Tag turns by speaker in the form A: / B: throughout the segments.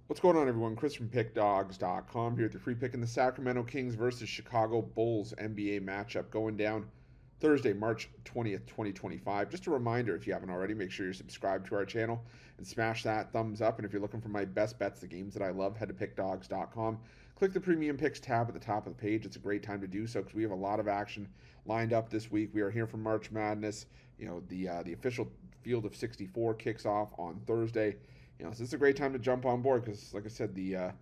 A: What's going on, everyone? Chris from Pickdawgz.com here with your free pick in the Sacramento Kings versus Chicago Bulls NBA matchup going down Thursday, March 20th, 2025. Just a reminder, if you haven't already, make sure you're subscribed to our channel and smash that thumbs up. And if you're looking for my best bets, the games that I love, head to Pickdawgz.com. Click the Premium Picks tab at the top of the page. It's a great time to do so because we have a lot of action lined up this week. We are here for March Madness. The official Field of 64 kicks off on Thursday. So this is a great time to jump on board because, like I said, the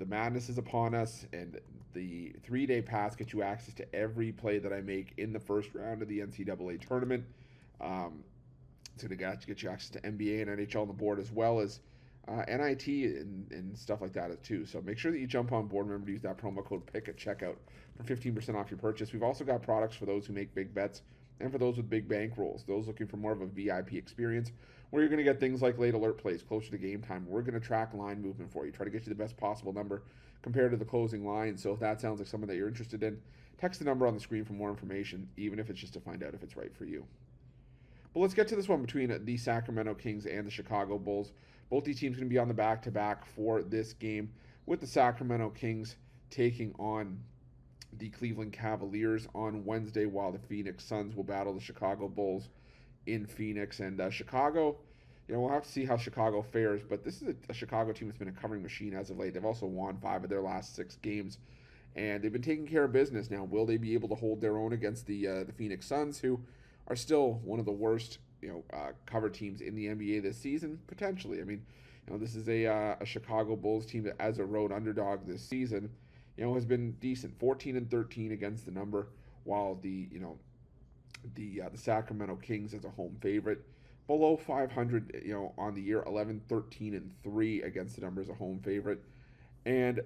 A: madness is upon us, and the 3-day pass gets you access to every play that I make in the first round of the NCAA tournament. It's going to get you access to NBA and NHL on the board, as well as NIT and stuff like that too. So make sure that you jump on board. Remember to use that promo code PICK at checkout for 15% off your purchase. We've also got products for those who make big bets and for those with big bankrolls, those looking for more of a VIP experience, where you're going to get things like late alert plays closer to game time. We're going to track line movement for you, try to get you the best possible number compared to the closing line. So if that sounds like something that you're interested in, text the number on the screen for more information, even if it's just to find out if it's right for you. But let's get to this one between the Sacramento Kings and the Chicago Bulls. Both these teams going to be on the back-to-back for this game, with the Sacramento Kings taking on the Cleveland Cavaliers on Wednesday, while the Phoenix Suns will battle the Chicago Bulls in Phoenix. And Chicago, we'll have to see how Chicago fares, but this is a Chicago team that's been a covering machine as of late. They've also won 5 of their last 6 games, and they've been taking care of business. Now, will they be able to hold their own against the Phoenix Suns, who are still one of the worst cover teams in the NBA this season? Potentially. I mean, this is a Chicago Bulls team that, as a road underdog this season, has been decent, 14-13 against the number, while the Sacramento Kings as a home favorite, below 500, on the year, 11-13-3 against the number as a home favorite. And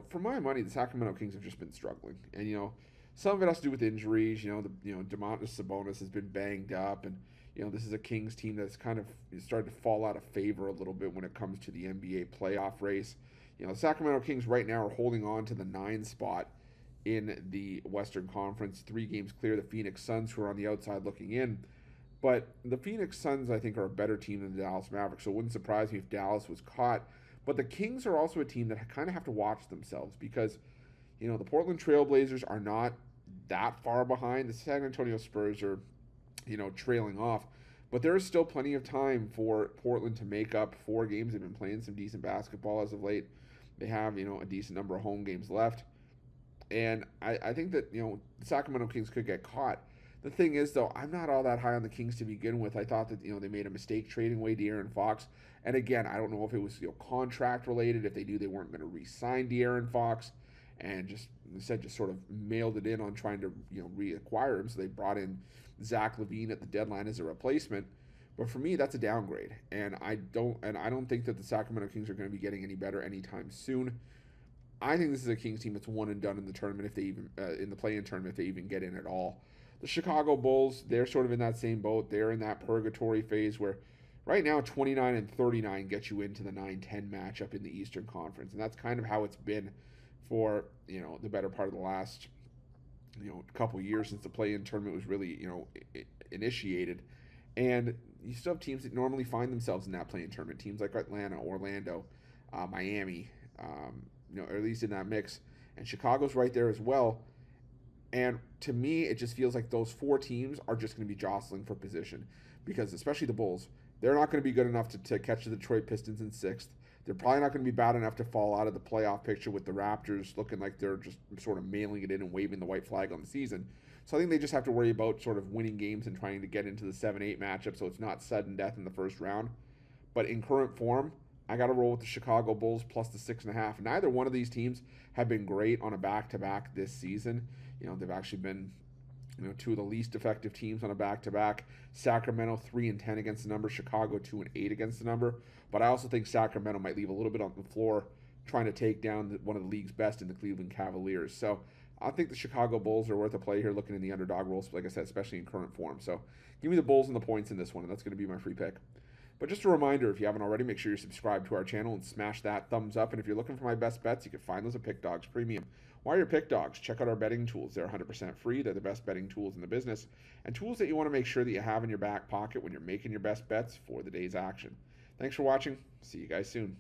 A: for my money, the Sacramento Kings have just been struggling, and some of it has to do with injuries. Domantas Sabonis has been banged up, and this is a Kings team that's kind of started to fall out of favor a little bit when it comes to the NBA playoff race. The Sacramento Kings right now are holding on to the 9 spot in the Western Conference, 3 games clear the Phoenix Suns, who are on the outside looking in. But the Phoenix Suns, I think, are a better team than the Dallas Mavericks, so it wouldn't surprise me if Dallas was caught. But the Kings are also a team that kind of have to watch themselves because, the Portland Trailblazers are not that far behind. The San Antonio Spurs are, trailing off. But there is still plenty of time for Portland to make up 4 games. They've been playing some decent basketball as of late. They have, a decent number of home games left. And I think that, the Sacramento Kings could get caught. The thing is, though, I'm not all that high on the Kings to begin with. I thought that, they made a mistake trading away De'Aaron Fox. And again, I don't know if it was, contract related, if they knew they weren't going to re-sign De'Aaron Fox and just sort of mailed it in on trying to, reacquire him. So they brought in Zach LaVine at the deadline as a replacement. But for me, that's a downgrade, and I don't think that the Sacramento Kings are going to be getting any better anytime soon. I think this is a Kings team that's one and done in the tournament, if they even in the play-in tournament, if they even get in at all. The Chicago Bulls, they're sort of in that same boat. They're in that purgatory phase where right now 29-39 gets you into the 9-10 matchup in the Eastern Conference, and that's kind of how it's been for the better part of the last couple years since the play-in tournament was really initiated. And you still have teams that normally find themselves in that play-in tournament. Teams like Atlanta, Orlando, Miami, or at least in that mix. And Chicago's right there as well. And to me, it just feels like those 4 teams are just going to be jostling for position. Because especially the Bulls, they're not going to be good enough to catch the Detroit Pistons in 6th. They're probably not going to be bad enough to fall out of the playoff picture with the Raptors looking like they're just sort of mailing it in and waving the white flag on the season. So I think they just have to worry about sort of winning games and trying to get into the 7-8 matchup so it's not sudden death in the first round. But in current form, I got to roll with the Chicago Bulls plus the 6.5. Neither one of these teams have been great on a back-to-back this season. They've actually been 2 of the least effective teams on a back-to-back. Sacramento 3-10 against the number, Chicago 2-8 against the number. But I also think Sacramento might leave a little bit on the floor trying to take down one of the league's best in the Cleveland Cavaliers. So I think the Chicago Bulls are worth a play here, looking in the underdog roles, like I said, especially in current form. So give me the Bulls and the points in this one, and that's going to be my free pick. But just a reminder, if you haven't already, make sure you're subscribed to our channel and smash that thumbs up. And if you're looking for my best bets, you can find those at Pickdawgz Premium. While you're Pickdawgz, check out our betting tools. They're 100% free. They're the best betting tools in the business, and tools that you want to make sure that you have in your back pocket when you're making your best bets for the day's action. Thanks for watching. See you guys soon.